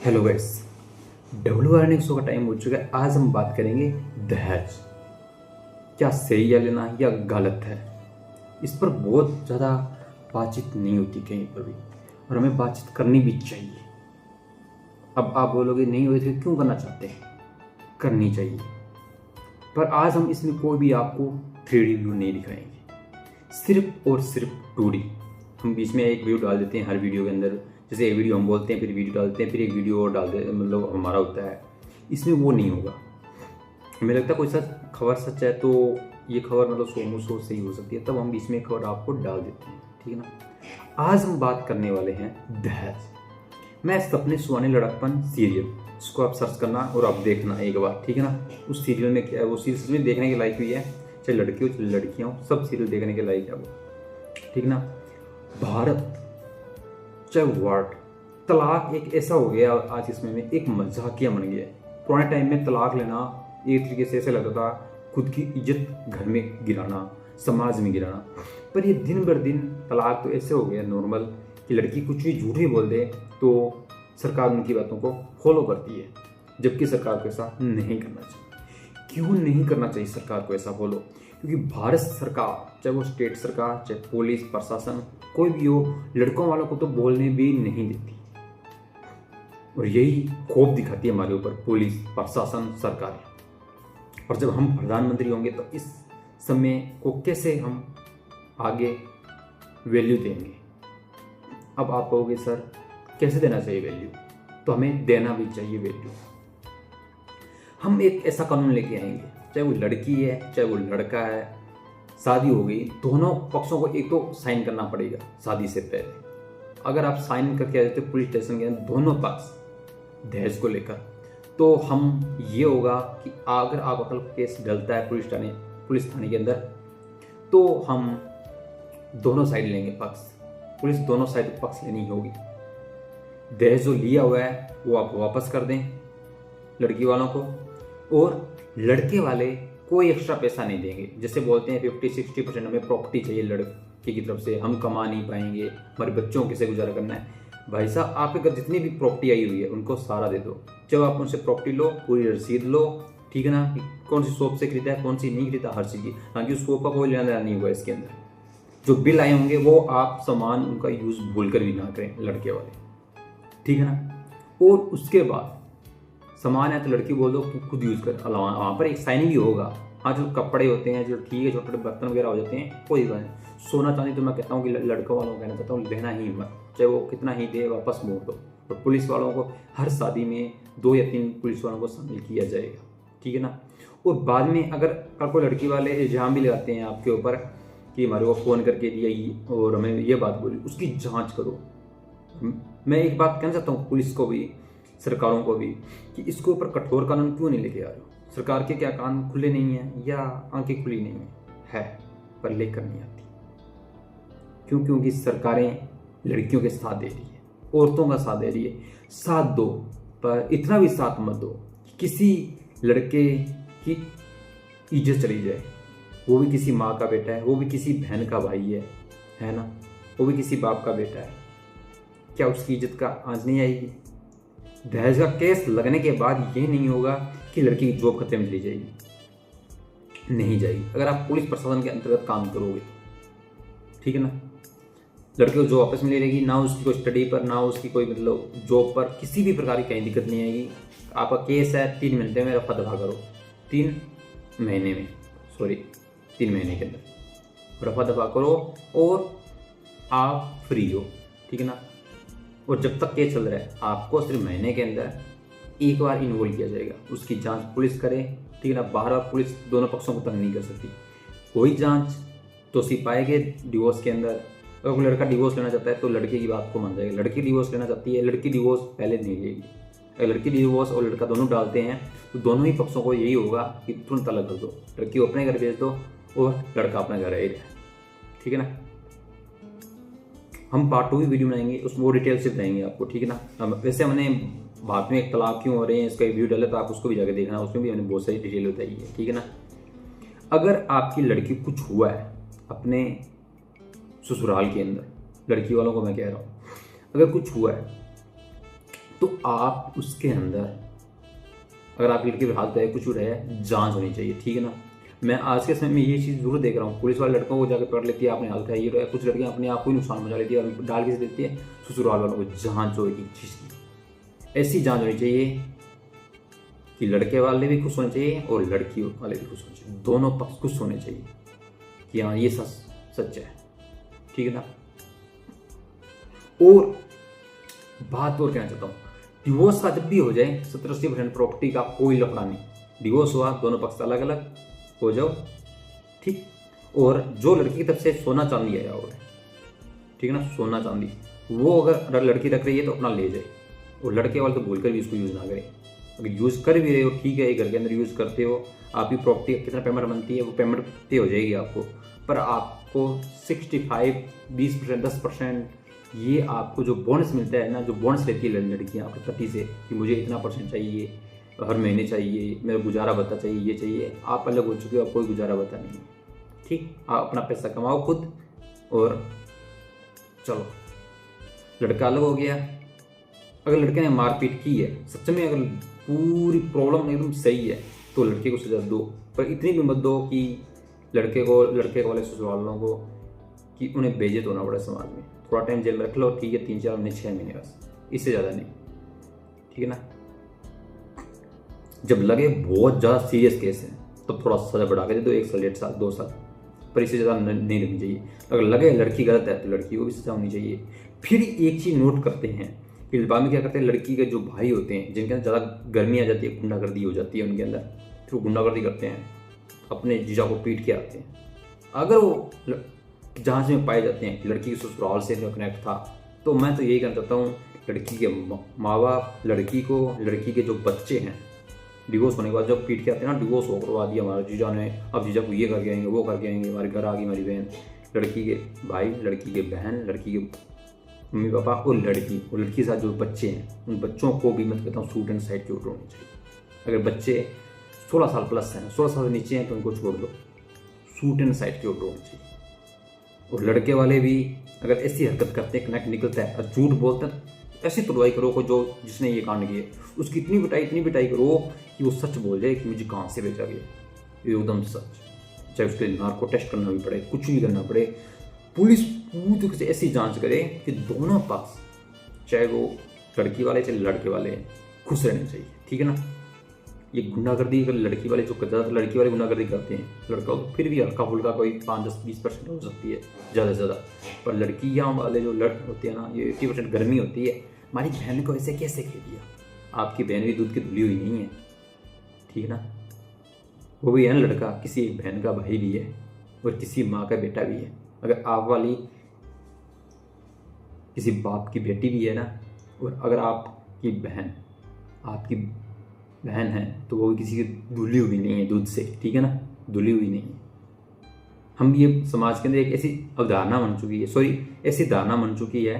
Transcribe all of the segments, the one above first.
Hello guys, WRN100 का time हो चुका है। आज हम बात करेंगे दहेज क्या सही है लेना या गलत है। इस पर बहुत ज़्यादा बातचीत नहीं होती कहीं पर भी, और हमें बातचीत करनी भी चाहिए। अब आप बोलोगे नहीं हुई तो क्यों करना चाहते हैं, करनी चाहिए। पर आज हम इसमें कोई भी आपको 3D व्यू नहीं दिखाएंगे, सिर्फ और सिर्फ 2D। हम बीच में एक वीडियो डाल देते हैं हर वीडियो के अंदर, जैसे एक वीडियो हम बोलते हैं, फिर वीडियो डालते हैं, फिर एक वीडियो और डाल देते, मतलब हमारा होता है। इसमें वो नहीं होगा। हमें लगता है कोई सच खबर सच है तो ये खबर मतलब 100 सही हो सकती है, तब हम बीच में खबर आपको डाल देते हैं, ठीक है ना। आज हम बात करने वाले हैं दहेज। मैं सपने सुहाने लड़कपन सीरियल, इसको आप सर्च करना और आप देखना एक बार, ठीक है ना। उस सीरियल में क्या है, वो सीरियल में देखने के लायक हुई है, चाहे लड़की हो चाहे लड़कियाँ हो, सब सीरियल देखने के लायक है वो, ठीक ना। भारत चाहे वर्ल्ड, तलाक एक ऐसा हो गया आज के समय में, एक मजाकिया बन गया है। पुराने टाइम में तलाक लेना एक तरीके से ऐसा लगता था खुद की इज्जत घर में गिराना, समाज में गिराना। पर ये दिन बर दिन तलाक तो ऐसे हो गया नॉर्मल कि लड़की कुछ भी झूठ भी बोल दे तो सरकार उनकी बातों को फॉलो करती है, जबकि सरकार को ऐसा नहीं करना चाहिए। क्यों नहीं करना चाहिए सरकार को ऐसा फॉलो? क्योंकि भारत सरकार, चाहे वो स्टेट सरकार, चाहे पुलिस प्रशासन, कोई भी हो, लड़कों वालों को तो बोलने भी नहीं देती। और यही खौफ दिखाती है हमारे ऊपर पुलिस प्रशासन सरकार। और जब हम प्रधानमंत्री होंगे तो इस समय को कैसे हम आगे वैल्यू देंगे। अब आप कहोगे सर कैसे देना चाहिए वैल्यू, तो हमें देना भी चाहिए वैल्यू। हम एक ऐसा कानून लेके आएंगे, चाहे वो लड़की है चाहे वो लड़का है, शादी हो गई, दोनों पक्षों को एक तो साइन करना पड़ेगा शादी से पहले। अगर आप साइन करके आ जाते पुलिस स्टेशन के अंदर दोनों पक्ष दहेज को लेकर, तो हम ये होगा कि अगर आप अकल केस डलता है पुलिस थाने के अंदर, तो हम दोनों साइड लेंगे पक्ष, पुलिस दोनों साइड पक्ष लेनी होगी। दहेज जो लिया हुआ है वो आप वापस कर दें लड़की वालों को, और लड़के वाले कोई एक्स्ट्रा पैसा नहीं देंगे। जैसे बोलते हैं 50-60% हमें प्रॉपर्टी चाहिए लड़के की तरफ से, हम कमा नहीं पाएंगे, हमारे बच्चों कैसे गुजारा करना है। भाई साहब, आप अगर जितनी भी प्रॉपर्टी आई हुई है उनको सारा दे दो। जब आप उनसे प्रॉपर्टी लो, पूरी रसीद लो, ठीक है ना, कि कौन सी शॉप से खरीदा है कौन सी नहीं खरीदा, हर चीज़ की। हालांकि उस शॉप का कोई लेना देना नहीं हुआ इसके अंदर। जो बिल आए होंगे वो आप सामान उनका यूज़ भूल कर भी ना करें लड़के वाले, ठीक है ना। और उसके बाद सामान है तो लड़की बोल दो खुद यूज़ कर, वहाँ पर एक साइन भी होगा। हाँ, जो कपड़े होते हैं जो ठीक है, छोटे छोटे बर्तन वगैरह हो जाते हैं, कोई बात नहीं। सोना चांदी तो मैं कहता हूँ कि लड़कों वालों को कहना चाहता हूँ लेना ही मत, चाहे वो कितना ही दे वापस मोड़ दो। और पुलिस वालों को हर शादी में 2 या 3 पुलिस वालों को शामिल किया जाएगा, ठीक है ना। और बाद में अगर कोई लड़की वाले इल्जाम भी लगाते हैं आपके ऊपर कि हमारे को फ़ोन करके दिया और हमें ये बात बोली, उसकी जाँच करो। मैं एक बात कहना चाहता हूँ पुलिस को भी, सरकारों को भी, कि इसके ऊपर कठोर कानून क्यों नहीं लेके आ रहे हो। सरकार के क्या कान खुले नहीं हैं या आंखें खुली नहीं है पर लेकर नहीं आती। क्यों? क्योंकि सरकारें लड़कियों के साथ दे रही है, औरतों का साथ दे रही है। साथ दो, पर इतना भी साथ मत दो कि किसी लड़के की इज्जत चली जाए। वो भी किसी माँ का बेटा है, वो भी किसी बहन का भाई है ना, वो भी किसी बाप का बेटा है। क्या उसकी इज्जत का आंच नहीं आएगी? दहेज का केस लगने के बाद ये नहीं होगा कि लड़की की जॉब खत्म चली जाएगी, नहीं जाएगी। अगर आप पुलिस प्रशासन के अंतर्गत काम करोगे, ठीक है ना, लड़के को जॉब वापस मिली रहेगी, ना उसकी कोई स्टडी पर, ना उसकी कोई मतलब जॉब पर किसी भी प्रकार की कहीं दिक्कत नहीं आएगी। आपका केस है 3 महीने में रफा दफा करो, 3 महीने के अंदर रफा दफा करो और आप फ्री हो, ठीक है ना। और जब तक केस चल रहा है आपको सिर्फ महीने के अंदर एक बार इन्वॉल्व किया जाएगा, उसकी जांच पुलिस करे, ठीक है ना। बार पुलिस दोनों पक्षों को तंग नहीं कर सकती। कोई जांच दोषी पाएंगे डिवोर्स के अंदर। अगर कोई लड़का डिवोर्स लेना चाहता है तो लड़के की बात को मान जाएगा। लड़की डिवोर्स लेना चाहती है, लड़की डिवोर्स पहले नहीं लेगी। अगर लड़की डिवोर्स और लड़का दोनों डालते हैं तो दोनों ही पक्षों को यही होगा कि तुरंत अलग कर दो, लड़की को अपने घर भेज दो और लड़का अपने घर रहे, ठीक है ना। हम पार्ट 2 भी वीडियो बनाएंगे, उसमें वो डिटेल से बताएंगे आपको, ठीक है ना। वैसे हमने भारत में एक तलाक क्यों हो रहे हैं इसका वीडियो डाला, तो आप उसको भी जाकर देखना, उसमें भी हमने बहुत सारी डिटेल बताई है, ठीक है ना। अगर आपकी लड़की कुछ हुआ है अपने ससुराल के अंदर, लड़की वालों को मैं कह रहा हूँ, अगर कुछ हुआ है तो आप उसके अंदर, अगर आपकी लड़की पे हाथ पे कुछ भी रहे, जांच होनी चाहिए, ठीक है ना। मैं आज के समय में ये चीज़ जरूर देख रहा हूँ, पुलिस वाले लड़कों को जाकर पकड़ लेती है, आपने हाथ उठाया, ये कुछ लड़कियाँ अपने आप को ही नुकसान पहुंचा लेती है और डाल के देती है ससुराल वालों को। जांच हो एक चीज़ की, ऐसी जांच होनी चाहिए कि लड़के वाले भी खुश होने चाहिए और लड़की वाले भी खुश होने चाहिए, दोनों पक्ष खुश होने चाहिए कि हाँ ये सच है, ठीक है ना। और बात और कहना चाहता हूँ, डिवोर्स का जब भी हो जाए 70-80% प्रॉपर्टी का कोई लफड़ा नहीं। डिवोर्स हुआ, दोनों पक्ष अलग अलग हो जाओ, ठीक। और जो लड़की की तरफ से सोना चांदी आया होगा, ठीक है ना, सोना चांदी, वो अगर लड़की रख रही है तो अपना ले जाए, और लड़के वाले तो भूलकर भी उसको यूज़ ना करें। अगर यूज़ कर भी रहे हो, ठीक है, घर के अंदर यूज़ करते हो, आपकी प्रॉपर्टी कितना पेमेंट बनती है वो पेमेंट पे हो जाएगी आपको, पर आपको 65, 20%, 10% ये आपको जो बोनस मिलता है ना, जो बोनस लेती है लड़कियाँ आपके पति से कि मुझे इतना % चाहिए, हर महीने चाहिए, मेरा गुजारा भत्ता चाहिए, ये चाहिए, आप अलग हो चुके हो, आप कोई गुजारा भत्ता नहीं है, ठीक। आप अपना पैसा कमाओ खुद और चलो, लड़का अलग हो गया। अगर लड़के ने मारपीट की है, सच में अगर पूरी प्रॉब्लम एकदम सही है तो लड़के को सजा दो, पर इतनी भी मत दो कि लड़के वाले ससुराल वालों को कि उन्हें बेइज्जत होना पड़े समाज में। थोड़ा टाइम जेल में रख लो, ठीक है, 3-4 महीने 6 महीने बस, इससे ज़्यादा नहीं, ठीक है ना। जब लगे बहुत ज़्यादा सीरियस केस है तो थोड़ा सजा बढ़ा के दे दो, 1 साल, 1.5 साल, 2 साल, पर इससे ज़्यादा नहीं लगनी चाहिए। अगर लगे लड़की गलत है तो लड़की को भी सजा होनी चाहिए। फिर एक चीज़ नोट करते हैं कि बाद में क्या करते हैं, लड़की के जो भाई होते हैं जिनके अंदर ज़्यादा गर्मी आ जाती है, गुंडागर्दी हो जाती है उनके अंदर, फिर वो गुंडागर्दी करते हैं, अपने जीजा को पीट के आते हैं। अगर वो जांच में पाए जाते हैं कि लड़की के ससुराल से कनेक्ट था, तो मैं तो यही कहना चाहता हूँ, लड़की के माँ बाप, लड़की के जो बच्चे हैं, डिवोर्स होने के बाद जब पीट के आते हैं ना, डिवोर्स हो करवा दिया हमारे जीजा ने, अब जीजा को ये करके आएंगे, वो करके आएंगे, हमारे घर आ गई हमारी बहन, लड़की के भाई, लड़की के बहन, लड़की के मम्मी पापा और लड़की के साथ जो बच्चे हैं, उन बच्चों को भी मैं कहता हूँ सूट एंड साइड के ऊपर होनी चाहिए। अगर बच्चे 16 साल प्लस हैं, 16 साल से नीचे हैं तो उनको छोड़ दो, सूट एंड साइड के ऊपर होनी चाहिए। और लड़के वाले भी अगर ऐसी हरकत करते हैं, कनेक्ट निकलता है और झूठ बोलते हैं, ऐसी तुड़वाई करो को जो जिसने ये कांड किए, उसकी इतनी पिटाई करो कि वो सच बोल जाए कि मुझे कहाँ से भेजा गया, एकदम सच, चाहे उसके नार्को टेस्ट करना भी पड़े, कुछ भी करना पड़े, पुलिस पूरी तरीके से ऐसी जांच करे कि दोनों पक्ष, चाहे वो लड़की वाले चाहे लड़के वाले, खुश रहने चाहिए, ठीक है ना। ये गुंडागर्दी अगर लड़की वाले जो ज़्यादातर लड़की वाले गुंडागर्दी करते हैं, लड़का तो फिर भी हल्का फुल्का कोई 5-10-20% हो सकती है ज़्यादा से ज़्यादा, पर लड़कियाँ वाले जो होते हैं ना, ये 80% गर्मी होती है। हमारी बहन को ऐसे कैसे कह दिया, आपकी बहन भी दूध की धुली हुई नहीं है, ठीक है ना। वो भी है ना, लड़का किसी एक बहन का भाई भी है और किसी माँ का बेटा भी है। अगर आप वाली किसी बाप की बेटी भी है ना, और अगर आपकी बहन है तो वो भी किसी की धुली हुई नहीं है दूध से, ठीक है ना, धुली हुई नहीं है। हम ये समाज के अंदर एक ऐसी अवधारणा बन चुकी है, ऐसी धारणा बन चुकी है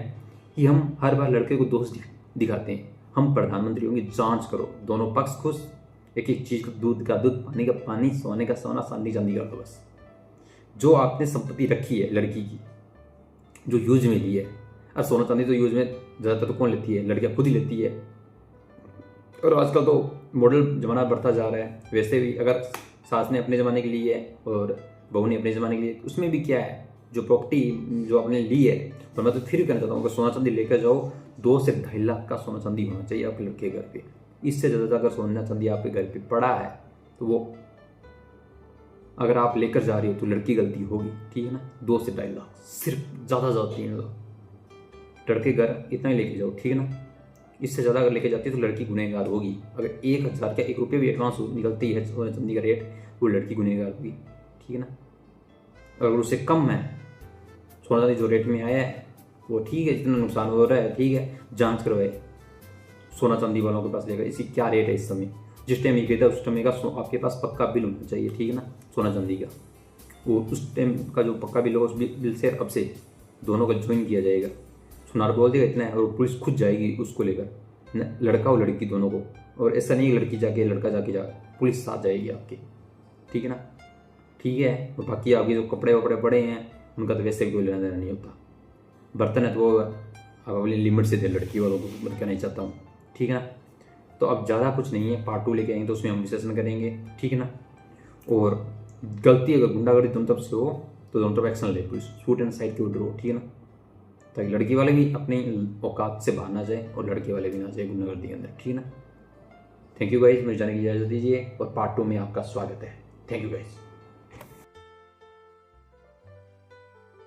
कि हम हर बार लड़के को दोष दिखाते हैं। हम प्रधानमंत्री होंगे, जांच करो, दोनों पक्ष खुश, एक एक चीज़ का, दूध का दूध, पानी का पानी, सोने का सोना, चांदी चांदी का, बस जो आपने संपत्ति रखी है लड़की की, जो यूज में ली है, और सोना चांदी तो यूज में ज़्यादातर तो कौन लेती है, लड़कियाँ खुद ही लेती है। और आजकल तो मॉडल ज़माना बढ़ता जा रहा है, वैसे भी अगर सास ने अपने ज़माने के लिए है और बहू ने अपने ज़माने के लिए, उसमें भी क्या है, जो प्रॉपर्टी जो आपने ली है, तो मैं तो फिर भी कहना चाहता हूँ, अगर सोना चांदी लेकर जाओ, 2 से 2.5 लाख का सोना चांदी होना चाहिए आपके लड़के के घर पे। इससे ज़्यादा अगर सोना चांदी आपके घर पे पड़ा है तो वो अगर आप लेकर जा रही हो तो लड़की गलती होगी, ठीक है ना। 2 से 2.5 लाख सिर्फ, ज़्यादा 3 लाख लड़के घर इतना ही लेके जाओ, ठीक है ना। इससे ज़्यादा अगर लेके जाती है तो लड़की गुनहगार होगी। अगर 1,000 का 1 रुपये भी एडवांस निकलती है सोना चांदी का रेट, वो लड़की गुनहगार होगी, ठीक है ना। अगर उससे कम है सोना चांदी जो रेट में आया है, वो ठीक है, जितना नुकसान हो रहा है ठीक है, जांच करवाए सोना चांदी वालों के पास लेकर, इसकी क्या रेट है इस समय, जिस टाइम ये खरीदा उस टाइम का आपके पास पक्का बिल होना चाहिए, ठीक है ना, सोना चांदी का। वो उस टाइम का जो पक्का बिल होगा, उस बिल से अब से दोनों का ज्वाइन किया जाएगा। सुनार बोल देगा इतना है और पुलिस खुद जाएगी उसको लेकर, लड़का और लड़की दोनों को। और ऐसा नहीं लड़की जाके लड़का जाके पुलिस साथ जाएगी आपकी, ठीक है ना, ठीक है। और बाकी आपके जो कपड़े वपड़े पड़े हैं उनका तो वैसे भी कोई लेना नहीं होता। बर्तन है तो वो आप अपनी लिमिट से दे, लड़की वालों को मैं कहना नहीं चाहता हूँ, ठीक है ना। तो अब ज़्यादा कुछ नहीं है, पार्ट 2 लेके आएंगे तो उसमें हम डिस्कशन करेंगे, ठीक है ना। और गलती अगर गुंडागर्दी दोनों तरफ से हो तो दोनों तरफ एक्शन ले, पुलिस शूट एंड साइड के ऑर्डर हो, ठीक है ना, ताकि लड़की वाले भी अपनी औकात से बाहर ना जाए और लड़के वाले भी ना जाए गुंडागर्दी के अंदर, ठीक है ना। थैंक यू गाइज, मुझे जाने की इजाज़त दीजिए और पार्ट 2 में आपका स्वागत है। Thank you guys.